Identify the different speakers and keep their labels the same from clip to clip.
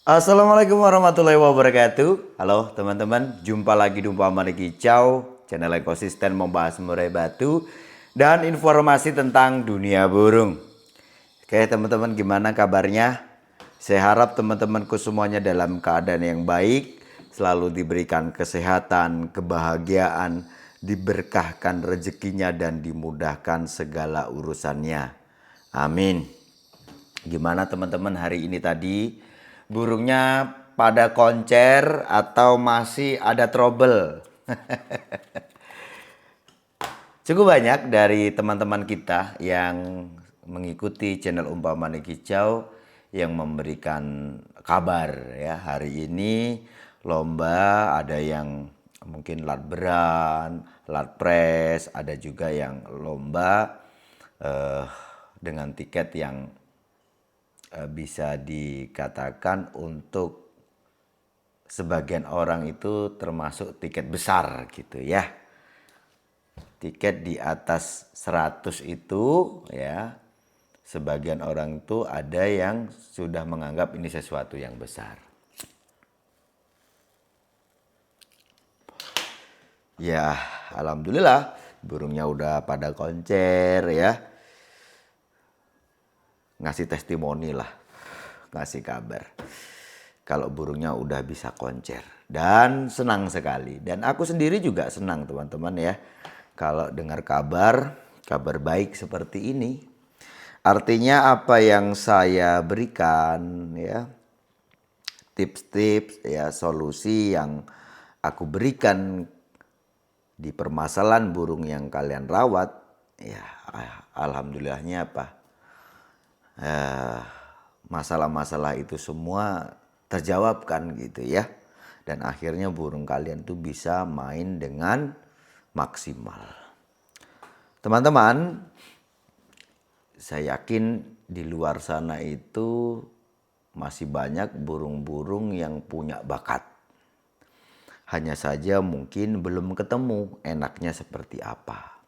Speaker 1: Assalamualaikum warahmatullahi wabarakatuh. Halo teman-teman, jumpa lagi di Umpama Kicau, channel yang konsisten membahas murai batu dan informasi tentang dunia burung. Oke teman-teman, gimana kabarnya? Saya harap teman-temanku semuanya dalam keadaan yang baik, selalu diberikan kesehatan, kebahagiaan, diberkahkan rezekinya dan dimudahkan segala urusannya. Amin. Gimana teman-teman hari ini tadi? Burungnya pada koncer atau masih ada trouble? Cukup banyak dari teman-teman kita yang mengikuti channel Umpama Kicau yang memberikan kabar ya. Hari ini lomba ada yang mungkin lat beran, lat pres, ada juga yang lomba dengan tiket yang bisa dikatakan untuk sebagian orang itu termasuk tiket besar gitu ya. Tiket di atas 100 itu ya, sebagian orang itu ada yang sudah menganggap ini sesuatu yang besar. Ya, alhamdulillah burungnya udah pada koncer ya. Ngasih testimoni lah, ngasih kabar kalau burungnya udah bisa koncer, dan senang sekali. Dan aku sendiri juga senang teman-teman ya, kalau dengar kabar baik seperti ini. Artinya apa yang saya berikan ya, tips-tips ya, solusi yang aku berikan di permasalahan burung yang kalian rawat ya, alhamdulillahnya apa, masalah-masalah itu semua terjawabkan gitu ya. Dan akhirnya burung kalian tuh bisa main dengan maksimal. Teman-teman, saya yakin di luar sana itu masih banyak burung-burung yang punya bakat. Hanya saja mungkin belum ketemu enaknya seperti apa.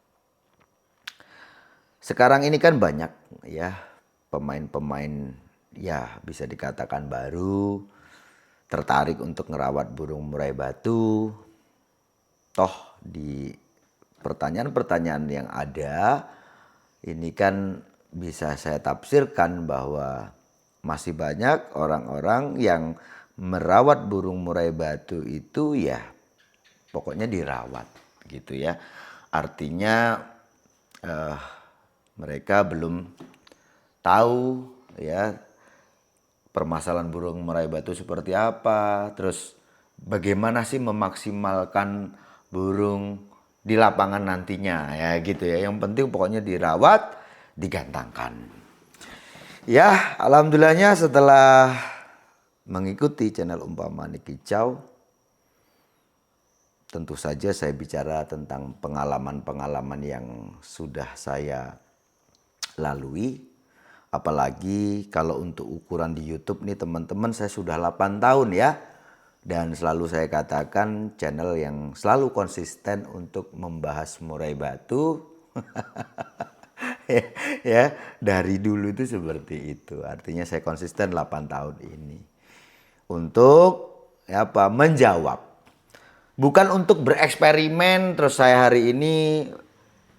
Speaker 1: Sekarang ini kan banyak ya pemain-pemain ya bisa dikatakan baru tertarik untuk ngerawat burung murai batu. Toh di pertanyaan-pertanyaan yang ada ini kan bisa saya tafsirkan bahwa masih banyak orang-orang yang merawat burung murai batu itu ya pokoknya dirawat gitu ya. Artinya mereka belum tahu ya permasalahan burung murai batu seperti apa, terus bagaimana sih memaksimalkan burung di lapangan nantinya ya gitu ya. Yang penting pokoknya dirawat, digantangkan. Ya, alhamdulillahnya setelah mengikuti channel Umpama Kicau, tentu saja saya bicara tentang pengalaman-pengalaman yang sudah saya lalui. Apalagi kalau untuk ukuran di YouTube nih teman-teman, saya sudah 8 tahun ya. Dan selalu saya katakan channel yang selalu konsisten untuk membahas murai batu. Ya, dari dulu itu seperti itu. Artinya saya konsisten 8 tahun ini. Untuk apa? Menjawab. Bukan untuk bereksperimen terus saya hari ini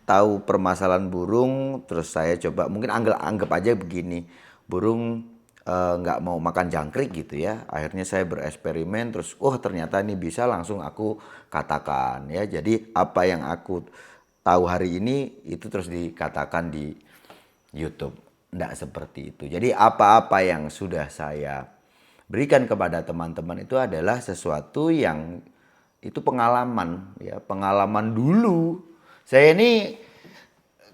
Speaker 1: tahu permasalahan burung terus saya coba mungkin anggap aja begini, burung nggak mau makan jangkrik gitu ya, akhirnya saya bereksperimen terus ternyata ini bisa, langsung aku katakan ya. Jadi apa yang aku tahu hari ini itu terus dikatakan di YouTube, nggak seperti itu. Jadi apa-apa yang sudah saya berikan kepada teman-teman itu adalah sesuatu yang itu pengalaman ya, pengalaman dulu. Saya ini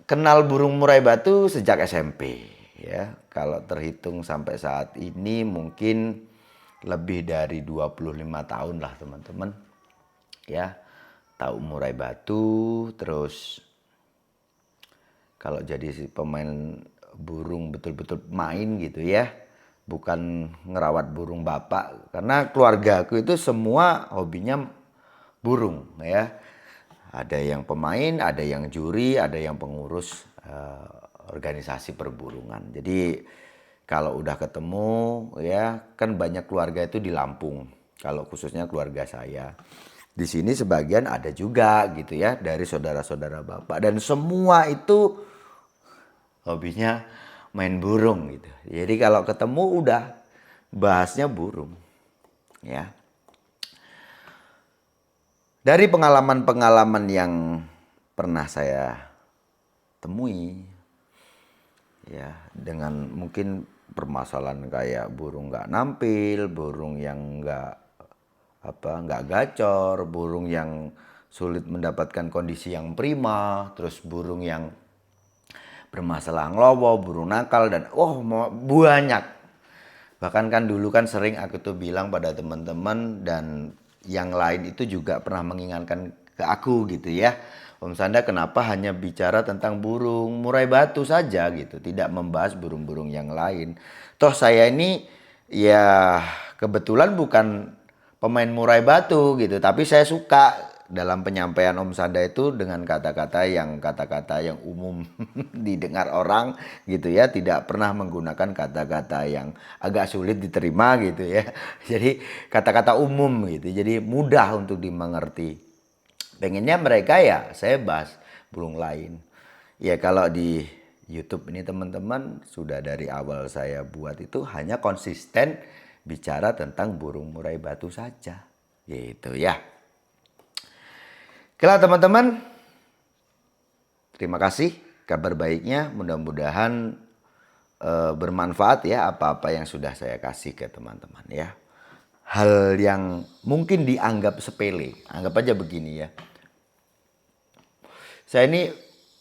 Speaker 1: kenal burung murai batu sejak SMP ya. Kalau terhitung sampai saat ini mungkin lebih dari 25 tahun lah teman-teman. Ya, tahu murai batu, terus kalau jadi si pemain burung betul-betul main gitu ya. Bukan ngerawat burung bapak, karena keluarga aku itu semua hobinya burung ya. Ada yang pemain, ada yang juri, ada yang pengurus organisasi perburungan. Jadi Kalau udah ketemu ya kan banyak keluarga itu di Lampung. Kalau khususnya keluarga saya. Di sini sebagian ada juga gitu ya dari saudara-saudara bapak. Dan semua itu hobinya main burung gitu. Jadi kalau ketemu udah bahasnya burung ya. Dari pengalaman-pengalaman yang pernah saya temui ya dengan mungkin permasalahan kayak burung nggak nampil, burung yang nggak gacor, burung yang sulit mendapatkan kondisi yang prima, terus burung yang bermasalah ngelowo, burung nakal dan banyak. Bahkan kan dulu kan sering aku tuh bilang pada teman-teman dan yang lain itu juga pernah mengingatkan ke aku gitu ya. Om Sanda kenapa hanya bicara tentang burung murai batu saja gitu, tidak membahas burung-burung yang lain. Toh saya ini ya kebetulan bukan pemain murai batu gitu, tapi saya suka dalam penyampaian Om Sanda itu dengan kata-kata yang umum didengar orang gitu ya, tidak pernah menggunakan kata-kata yang agak sulit diterima gitu ya. Jadi kata-kata umum gitu, jadi mudah untuk dimengerti. Pengennya mereka ya saya bahas burung lain. Ya kalau di YouTube ini teman-teman sudah dari awal saya buat itu hanya konsisten bicara tentang burung murai batu saja. Gitu ya. Oke lah teman-teman. Terima kasih kabar baiknya. Mudah-mudahan bermanfaat ya apa-apa yang sudah saya kasih ke teman-teman ya. Hal yang mungkin dianggap sepele. Anggap aja begini ya. Saya ini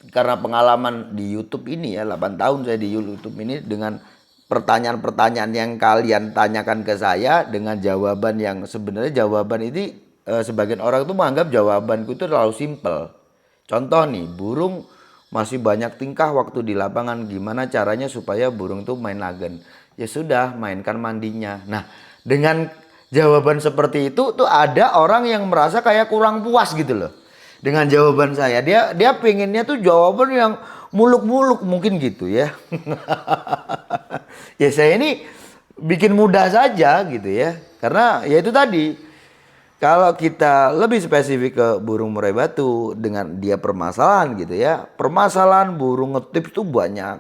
Speaker 1: karena pengalaman di YouTube ini ya, 8 tahun saya di YouTube ini dengan pertanyaan-pertanyaan yang kalian tanyakan ke saya dengan jawaban yang sebenarnya jawaban ini sebagian orang itu menganggap jawabanku itu terlalu simpel. Contoh nih, burung masih banyak tingkah waktu di lapangan, gimana caranya supaya burung itu main lagen? Ya sudah, mainkan mandinya. Nah, dengan jawaban seperti itu tuh ada orang yang merasa kayak kurang puas gitu loh. Dengan jawaban saya, dia pengennya tuh jawaban yang muluk-muluk mungkin gitu ya. Ya saya ini bikin mudah saja gitu ya. Karena ya itu tadi, kalau kita lebih spesifik ke burung murai batu dengan dia permasalahan gitu ya. Permasalahan burung ngetip itu banyak.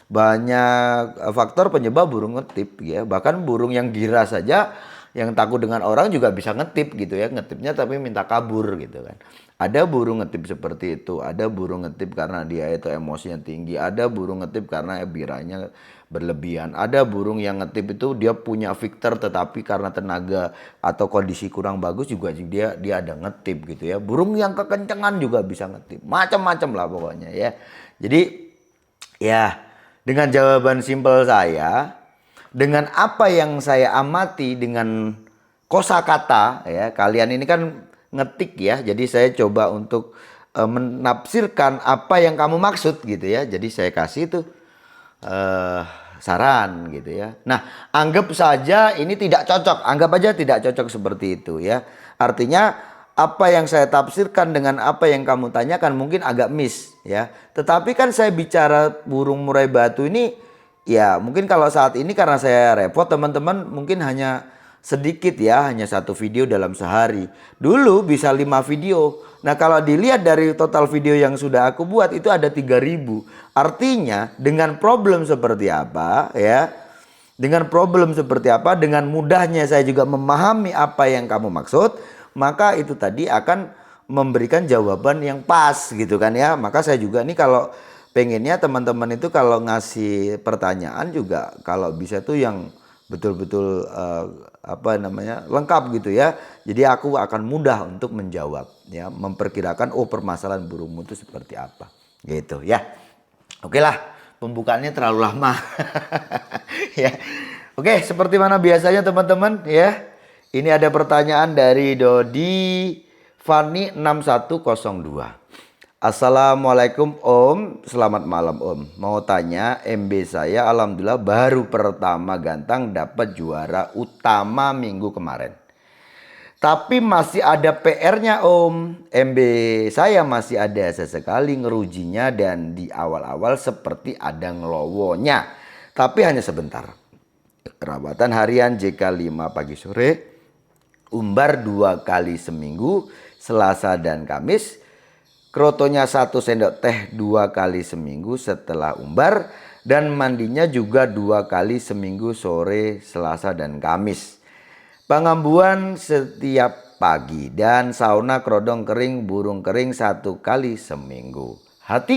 Speaker 1: Banyak faktor penyebab burung ngetip ya. Bahkan burung yang gira saja yang takut dengan orang juga bisa ngetip gitu ya. Ngetipnya tapi minta kabur gitu kan. Ada burung ngetip seperti itu. Ada burung ngetip karena dia itu emosinya tinggi. Ada burung ngetip karena biranya berlebihan. Ada burung yang ngetip itu dia punya Victor tetapi karena tenaga atau kondisi kurang bagus juga dia ada ngetip gitu ya. Burung yang kekencengan juga bisa ngetip. Macam-macam lah pokoknya ya. Jadi ya dengan jawaban simpel saya, dengan apa yang saya amati dengan kosakata ya, kalian ini kan ngetik ya. Jadi saya coba untuk menafsirkan apa yang kamu maksud gitu ya. Jadi saya kasih tuh saran gitu ya. Nah, anggap saja ini tidak cocok. Anggap aja tidak cocok seperti itu ya. Artinya apa yang saya tafsirkan dengan apa yang kamu tanyakan mungkin agak miss ya. Tetapi kan saya bicara burung murai batu ini ya mungkin kalau saat ini karena saya repot teman-teman mungkin hanya sedikit ya, hanya satu video dalam sehari. Dulu bisa 5 video. Nah kalau dilihat dari total video yang sudah aku buat itu ada 3.000. Artinya dengan problem seperti apa ya. Dengan problem seperti apa, dengan mudahnya saya juga memahami apa yang kamu maksud. Maka itu tadi akan memberikan jawaban yang pas gitu kan ya. Maka saya juga nih kalau pengennya teman-teman itu kalau ngasih pertanyaan juga kalau bisa tuh yang betul-betul lengkap gitu ya. Jadi aku akan mudah untuk menjawab ya, memperkirakan permasalahan burungmu itu seperti apa gitu ya. Oke lah, pembukaannya terlalu lama. Ya. Oke, seperti mana biasanya teman-teman ya. Ini ada pertanyaan dari Dodi Fani 6102. Assalamualaikum Om, selamat malam Om. Mau tanya, MB saya alhamdulillah baru pertama gantang dapat juara utama minggu kemarin. Tapi masih ada PR-nya Om. MB saya masih ada sesekali ngerujinya dan di awal-awal seperti ada ngelowonya. Tapi hanya sebentar. Rawatan harian JK 5 pagi sore, umbar 2 kali seminggu, Selasa dan Kamis. Krotonya 1 sendok teh 2 kali seminggu setelah umbar. Dan mandinya juga 2 kali seminggu sore, Selasa dan Kamis. Pengambuan setiap pagi dan sauna kerodong kering burung kering 1 kali seminggu. H3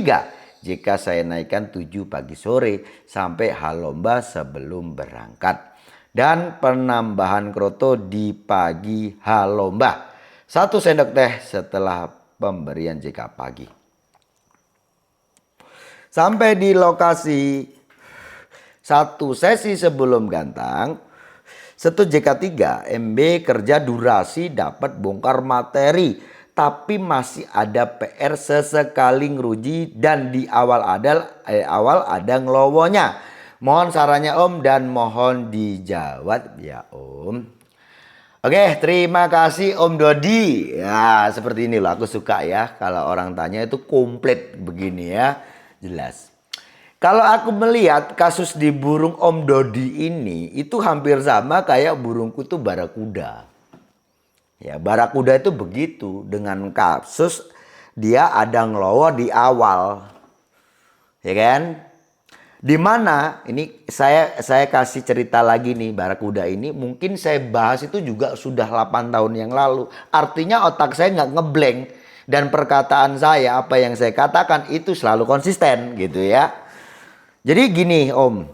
Speaker 1: jika saya naikkan 7 pagi sore sampai halomba sebelum berangkat. Dan penambahan kroto di pagi halomba. 1 sendok teh setelah pemberian JK pagi. Sampai di lokasi 1 sesi sebelum gantang. Setu JK3 MB kerja durasi dapat bongkar materi. Tapi masih ada PR sesekali ngeruji dan di awal ada ngelowonya. Mohon sarannya Om dan mohon dijawab ya Om. Oke, terima kasih Om Dodi. Ya seperti ini loh, aku suka ya kalau orang tanya itu komplit begini ya. Jelas. Kalau aku melihat kasus di burung Om Dodi ini itu hampir sama kayak burungku tuh barakuda. Ya, barakuda itu begitu dengan kasus dia ada ngelowo di awal. Ya kan? Dimana ini saya kasih cerita lagi nih, barakuda ini mungkin saya bahas itu juga sudah 8 tahun yang lalu. Artinya otak saya nggak ngeblank dan perkataan saya apa yang saya katakan itu selalu konsisten gitu ya. Jadi gini Om,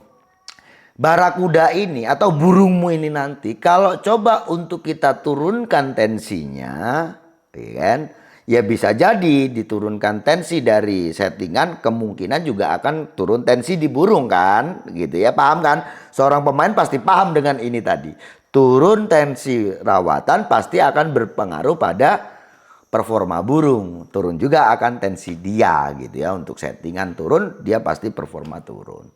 Speaker 1: barakuda ini atau burungmu ini nanti kalau coba untuk kita turunkan tensinya, ya kan? Ya bisa jadi diturunkan tensi dari settingan, kemungkinan juga akan turun tensi di burung kan, gitu ya, paham kan? Seorang pemain pasti paham dengan ini tadi. Turun tensi rawatan pasti akan berpengaruh pada performa burung. Turun juga akan tensi dia gitu ya. Untuk settingan turun, dia pasti performa turun.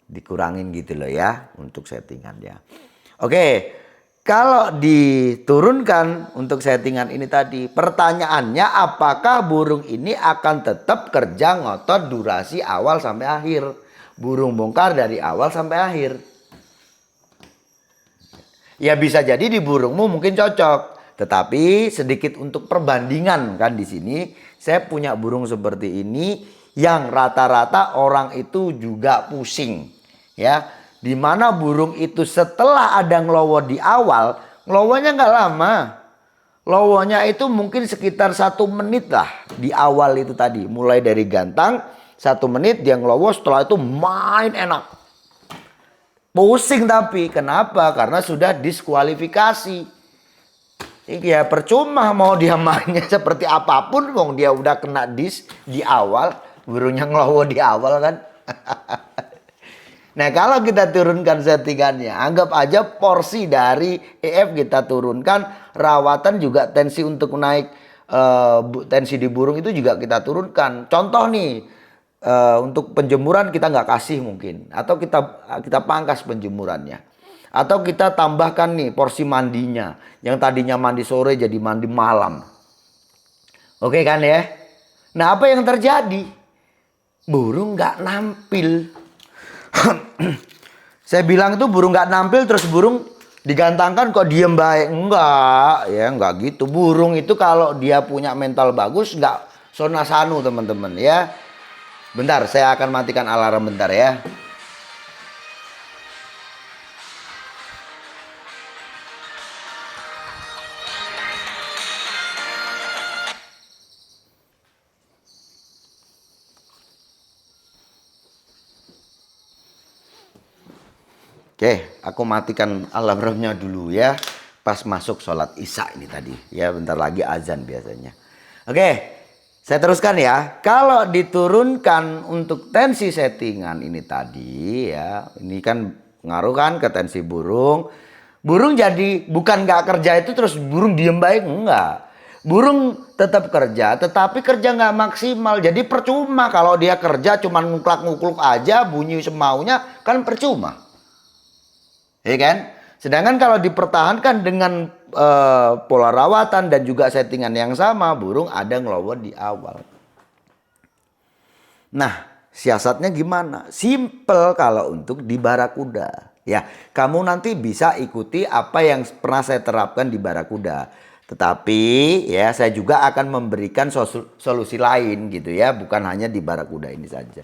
Speaker 1: Dikurangin gitu loh ya untuk settingannya. Oke, kalau diturunkan untuk settingan ini tadi, pertanyaannya apakah burung ini akan tetap kerja ngotot durasi awal sampai akhir? Burung bongkar dari awal sampai akhir. Ya bisa jadi di burungmu mungkin cocok. Tetapi sedikit untuk perbandingan kan di sini saya punya burung seperti ini yang rata-rata orang itu juga pusing ya. Dimana burung itu setelah ada ngelowo di awal, ngelowonya nggak lama. Lowonya itu mungkin sekitar 1 menit lah di awal itu tadi. Mulai dari gantang 1 menit dia ngelowo, setelah itu main enak. Pusing tapi kenapa? Karena sudah diskualifikasi. Ya percuma mau dia mainnya seperti apapun, wong dia udah kena di awal, burungnya ngelowo di awal kan. Nah kalau kita turunkan settingannya, anggap aja porsi dari EF kita turunkan, rawatan juga tensi untuk naik tensi di burung itu juga kita turunkan. Contoh nih untuk penjemuran kita nggak kasih mungkin, atau kita pangkas penjemurannya. Atau kita tambahkan nih porsi mandinya. Yang tadinya mandi sore jadi mandi malam. Oke kan ya. Nah apa yang terjadi? Burung gak nampil. Saya bilang itu burung gak nampil terus burung digantangkan kok diem baik. Enggak ya, enggak gitu. Burung itu kalau dia punya mental bagus gak sonasanu teman-teman ya. Bentar saya akan matikan alarm bentar ya. Oke, aku matikan alarmnya dulu ya. Pas masuk sholat isya ini tadi. Ya, bentar lagi azan biasanya. Oke, saya teruskan ya. Kalau diturunkan untuk tensi settingan ini tadi ya. Ini kan ngaruh kan ke tensi burung. Burung jadi bukan nggak kerja itu terus burung diem baik. Enggak. Burung tetap kerja, tetapi kerja nggak maksimal. Jadi percuma kalau dia kerja cuma nguklak-ngukluk aja, bunyi semaunya, kan percuma. Ya kan? Sedangkan kalau dipertahankan dengan pola rawatan dan juga settingan yang sama, burung ada ngelowo di awal. Nah, Siasatnya gimana? Simple kalau untuk di Barakuda. Ya, kamu nanti bisa ikuti apa yang pernah saya terapkan di Barakuda. Tetapi ya saya juga akan memberikan solusi lain gitu ya, bukan hanya di Barakuda ini saja.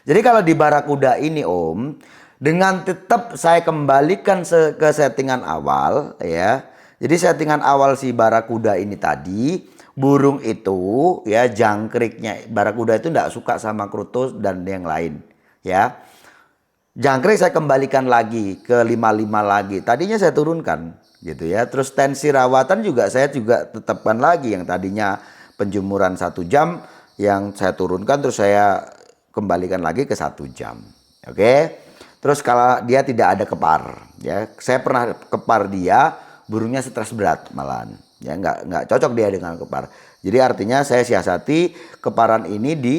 Speaker 1: Jadi kalau di Barakuda ini Om, dengan tetap saya kembalikan ke settingan awal ya. Jadi settingan awal si Barakuda ini tadi, burung itu ya jangkriknya, Barakuda itu tidak suka sama Krutus dan yang lain ya. Jangkrik saya kembalikan lagi ke 55 lagi. Tadinya saya turunkan gitu ya. Terus tensi rawatan juga saya juga tetapkan lagi, yang tadinya penjemuran 1 jam yang saya turunkan terus saya kembalikan lagi ke 1 jam. Oke. Terus kalau dia tidak ada kepar ya. Saya pernah kepar dia, burungnya stres berat malahan. Ya nggak cocok dia dengan kepar. Jadi artinya saya siasati keparan ini di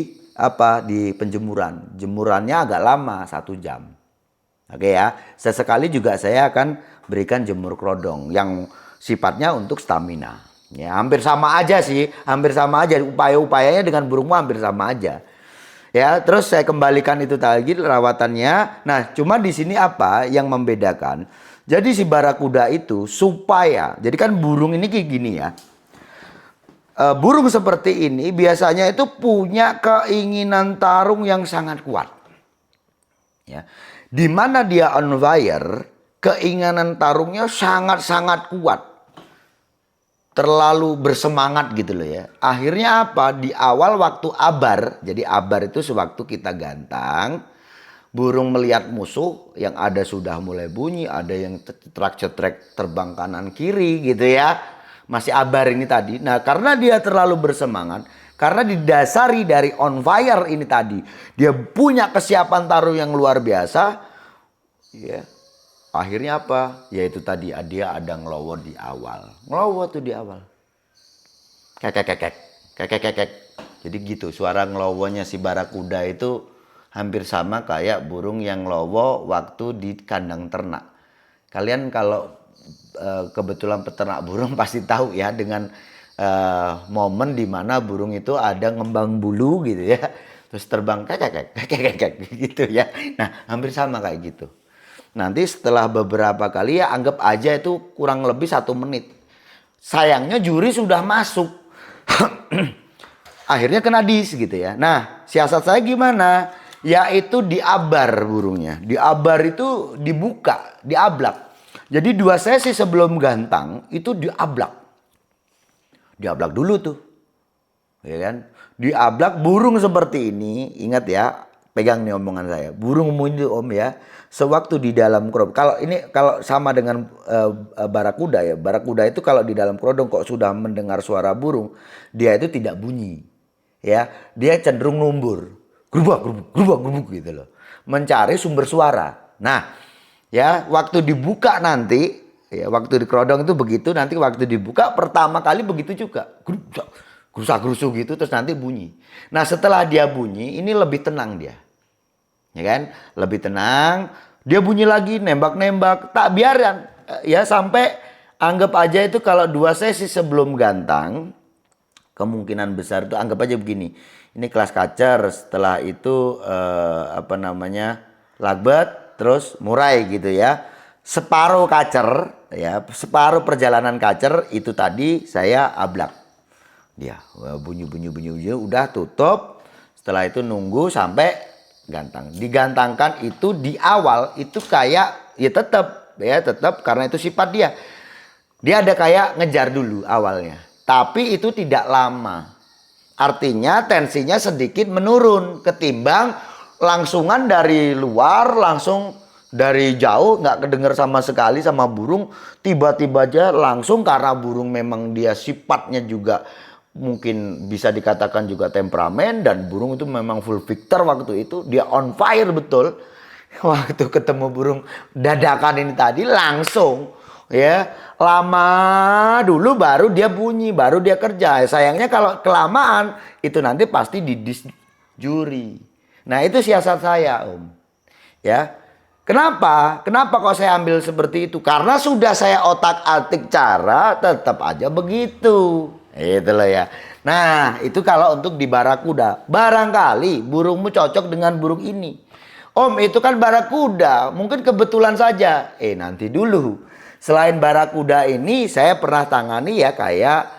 Speaker 1: penjemuran. Jemurannya agak lama 1 jam. Oke ya. Sesekali juga saya akan berikan jemur kerodong yang sifatnya untuk stamina. Ya, hampir sama aja sih, hampir sama aja, upaya-upayanya dengan burungmu hampir sama aja. Ya, terus saya kembalikan itu tadi rawatannya. Nah, cuma di sini apa yang membedakan? Jadi si Barakuda itu supaya, jadi kan burung ini kayak gini ya. Burung seperti ini biasanya itu punya keinginan tarung yang sangat kuat. Ya. Di mana dia on fire, keinginan tarungnya sangat-sangat kuat. Terlalu bersemangat gitu loh ya. Akhirnya apa? Di awal waktu abar, jadi abar itu sewaktu kita gantang, burung melihat musuh yang ada sudah mulai bunyi, ada yang cetrek-cetrek terbang kanan kiri gitu ya. Masih abar ini tadi. Nah, karena dia terlalu bersemangat, karena didasari dari on fire ini tadi, dia punya kesiapan taruh yang luar biasa. Ya. Akhirnya apa? Yaitu tadi dia ada ngelowo di awal. Ngelowo tuh di awal. Kek. Jadi gitu, suara ngelowonya si Barakuda itu hampir sama kayak burung yang ngelowo waktu di kandang ternak. Kalian kalau kebetulan peternak burung pasti tahu ya dengan momen dimana burung itu ada ngembang bulu gitu ya, terus terbang kek gitu ya. Nah, hampir sama kayak gitu. Nanti setelah beberapa kali ya anggap aja itu kurang lebih 1 menit. Sayangnya juri sudah masuk. Akhirnya kena dis gitu ya. Nah, siasat saya gimana? Yaitu diabar burungnya. Diabar itu dibuka, diablak. Jadi 2 sesi sebelum gantang itu diablak. Diablak dulu tuh. Ya kan? Diablak burung seperti ini, ingat ya, pegang nih omongan saya. Burung itu Om ya, sewaktu di dalam kerodong. Kalau sama dengan Barakuda ya. Barakuda itu kalau di dalam kerodong kok sudah mendengar suara burung, dia itu tidak bunyi. Ya, dia cenderung numbur. Gerubak gitu loh. Mencari sumber suara. Nah, ya, waktu dibuka nanti, ya waktu di kerodong itu begitu, nanti waktu dibuka pertama kali begitu juga. Gerusak-gerusuk gitu terus nanti bunyi. Nah, setelah dia bunyi, ini lebih tenang dia. Ya kan? Lebih tenang, dia bunyi lagi nembak-nembak, tak biarkan ya sampai anggap aja itu kalau 2 sesi sebelum gantang, kemungkinan besar itu anggap aja begini. Ini kelas kacer, setelah itu lagbet, terus murai gitu ya. Separuh kacer ya, separuh perjalanan kacer itu tadi saya ablak. Dia bunyi udah tutup. Setelah itu nunggu sampai gantang. Digantangkan itu di awal itu kayak ya tetap karena itu sifat dia. Dia ada kayak ngejar dulu awalnya. Tapi itu tidak lama. Artinya tensinya sedikit menurun ketimbang langsungan dari luar, langsung dari jauh nggak kedengar sama sekali sama burung, tiba-tiba aja langsung karena burung memang dia sifatnya juga mungkin bisa dikatakan juga temperamen dan burung itu memang full victor waktu itu, dia on fire betul. Waktu ketemu burung dadakan ini tadi langsung ya lama dulu baru dia bunyi, baru dia kerja. Sayangnya kalau kelamaan itu nanti pasti didis juri. Nah, itu siasat saya, Om. Ya. Kenapa? Kenapa kok saya ambil seperti itu? Karena sudah saya otak-atik cara tetap aja begitu. Itu loh ya. Nah, itu kalau untuk di barakuda. Barangkali burungmu cocok dengan burung ini. Om, itu kan barakuda. Mungkin kebetulan saja. Nanti dulu. Selain barakuda ini, saya pernah tangani ya kayak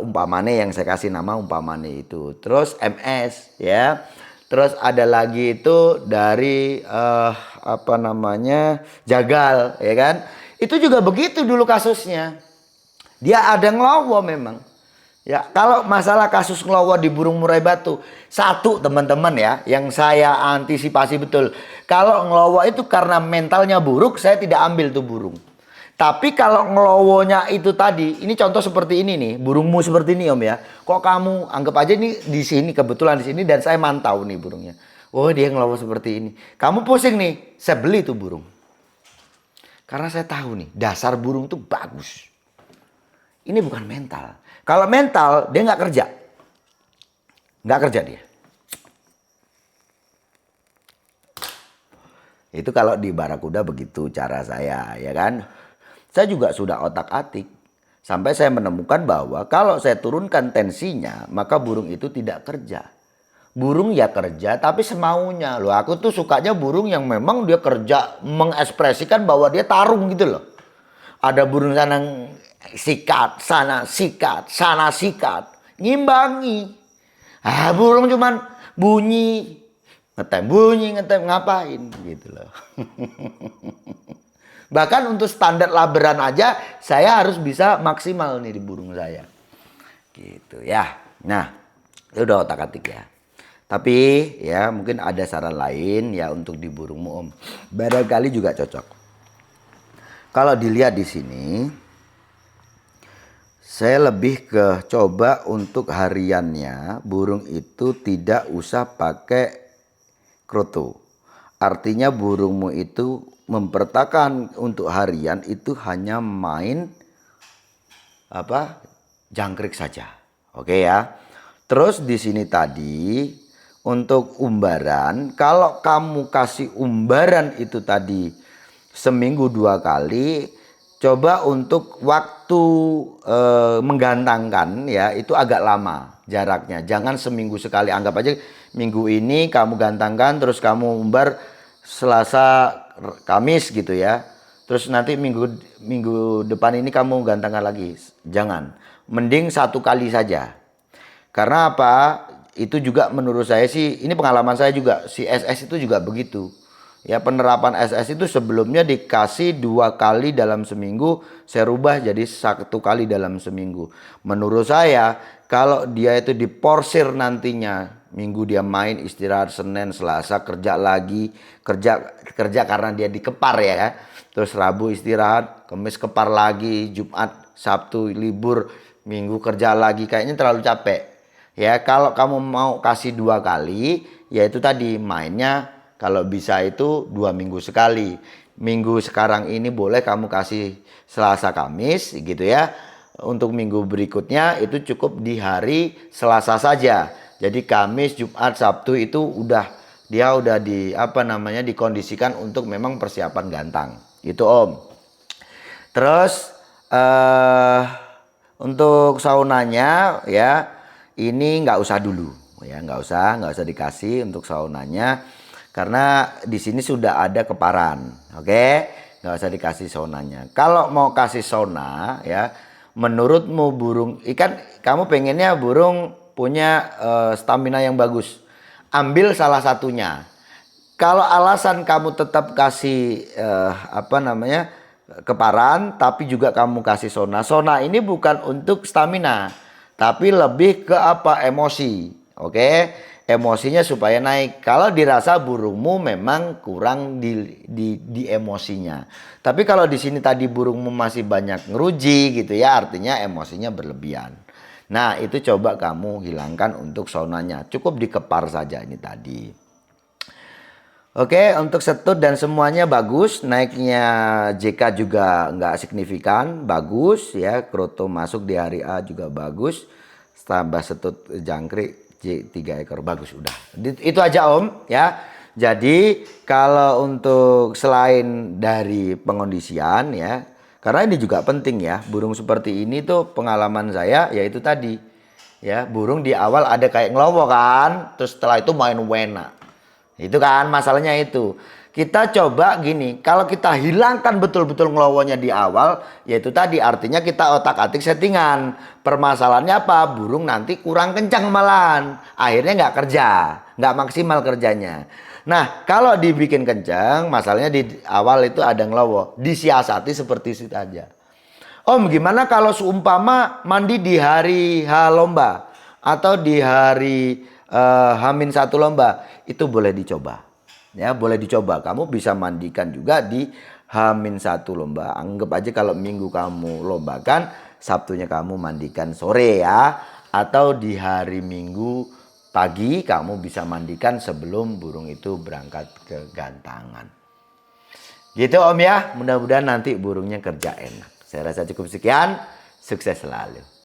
Speaker 1: umpamane yang saya kasih nama umpamane itu. Terus MS ya. Terus ada lagi itu dari apa namanya? Jagal ya kan. Itu juga begitu dulu kasusnya. Dia ada ngelowo memang. Ya, kalau masalah kasus ngelowo di burung murai batu, satu teman-teman ya, yang saya antisipasi betul. Kalau ngelowo itu karena mentalnya buruk, saya tidak ambil tuh burung. Tapi kalau ngelowonya itu tadi, ini contoh seperti ini nih, burungmu seperti ini Om ya. Kok kamu anggap aja ini di sini, kebetulan di sini dan saya mantau nih burungnya. Oh, dia ngelowo seperti ini. Kamu pusing nih, saya beli tuh burung. Karena saya tahu nih, dasar burung tuh bagus. Ini bukan mental. Kalau mental, dia nggak kerja. Nggak kerja dia. Itu kalau di barakuda begitu cara saya, ya kan. Saya juga sudah otak-atik. Sampai saya menemukan bahwa kalau saya turunkan tensinya, maka burung itu tidak kerja. Burung ya kerja, tapi semaunya. Loh, aku tuh sukanya burung yang memang dia kerja, mengekspresikan bahwa dia tarung gitu loh. Ada burung sana sikat, sana sikat, ngimbangi. Burung cuman bunyi, ngetem, ngapain gitu loh. Bahkan untuk standar laberan aja saya harus bisa maksimal nih di burung saya. Gitu ya. Nah, itu udah otak-atik ya. Tapi ya mungkin ada saran lain ya untuk di burungmu Om. Barangkali juga cocok. Kalau dilihat di sini, saya lebih ke coba untuk hariannya burung itu tidak usah pakai kroto. Artinya burungmu itu mempertahankan untuk harian itu hanya main apa jangkrik saja. Oke ya. Terus di sini tadi untuk umbaran, kalau kamu kasih umbaran itu tadi seminggu 2 kali, coba untuk waktu menggantangkan ya itu agak lama jaraknya. Jangan seminggu sekali, anggap aja minggu ini kamu gantangkan terus kamu umbar Selasa Kamis gitu ya. Terus nanti minggu depan ini kamu gantangkan lagi. Jangan, mending 1 kali saja. Karena apa? Itu juga menurut saya sih, ini pengalaman saya juga, si SS itu juga begitu. Ya, penerapan SS itu sebelumnya dikasih 2 kali dalam seminggu, saya rubah jadi 1 kali dalam seminggu. Menurut saya kalau dia itu diporsir nantinya, minggu dia main istirahat, Senin Selasa kerja lagi, kerja karena dia dikepar ya. Terus Rabu istirahat, Kamis kepar lagi, Jumat Sabtu libur, Minggu kerja lagi, kayaknya terlalu capek. Ya, kalau kamu mau kasih 2 kali, yaitu tadi mainnya kalau bisa itu 2 minggu sekali. Minggu sekarang ini boleh kamu kasih Selasa Kamis gitu ya. Untuk minggu berikutnya itu cukup di hari Selasa saja. Jadi Kamis, Jumat, Sabtu itu dia udah dikondisikan untuk memang persiapan gantang. Itu Om. Terus untuk saunanya ya ini nggak usah dulu ya, nggak usah dikasih untuk saunanya karena di sini sudah ada keparan. Oke, nggak usah dikasih saunanya. Kalau mau kasih sauna ya, menurutmu burung ikan, kamu pengennya burung punya stamina yang bagus, ambil salah satunya. Kalau alasan kamu tetap kasih keparan tapi juga kamu kasih sauna, sauna ini bukan untuk stamina tapi lebih ke emosi. Oke, emosinya supaya naik. Kalau dirasa burungmu memang kurang di emosinya. Tapi kalau di sini tadi burungmu masih banyak ngeruji gitu ya, artinya emosinya berlebihan. Nah, itu coba kamu hilangkan untuk saunanya. Cukup dikepar saja ini tadi. Oke, untuk setut dan semuanya bagus. Naiknya JK juga nggak signifikan, bagus ya. Kroto masuk di hari A juga bagus. Tambah setut jangkrik 3 ekor bagus udah. Itu aja Om ya. Jadi kalau untuk selain dari pengondisian ya, karena ini juga penting ya. Burung seperti ini tuh pengalaman saya yaitu tadi. Ya, burung di awal ada kayak ngelowo kan, terus setelah itu main wena. Itu kan masalahnya itu. Kita coba gini, kalau kita hilangkan betul-betul ngelowonya di awal, yaitu tadi artinya kita otak-atik settingan. Permasalahannya apa? Burung nanti kurang kencang malahan. Akhirnya nggak kerja, nggak maksimal kerjanya. Nah, kalau dibikin kencang, masalahnya di awal itu ada ngelowo. Disiasati seperti itu aja. Om, gimana kalau seumpama mandi di hari H lomba atau di hari H-1 lomba? Itu boleh dicoba. Ya, boleh dicoba. Kamu bisa mandikan juga di H-1 lomba. Anggap aja kalau minggu kamu lombakan, Sabtunya kamu mandikan sore ya. Atau di hari Minggu pagi kamu bisa mandikan sebelum burung itu berangkat ke gantangan. Gitu Om ya, mudah-mudahan nanti burungnya kerja enak. Saya rasa cukup sekian, sukses selalu.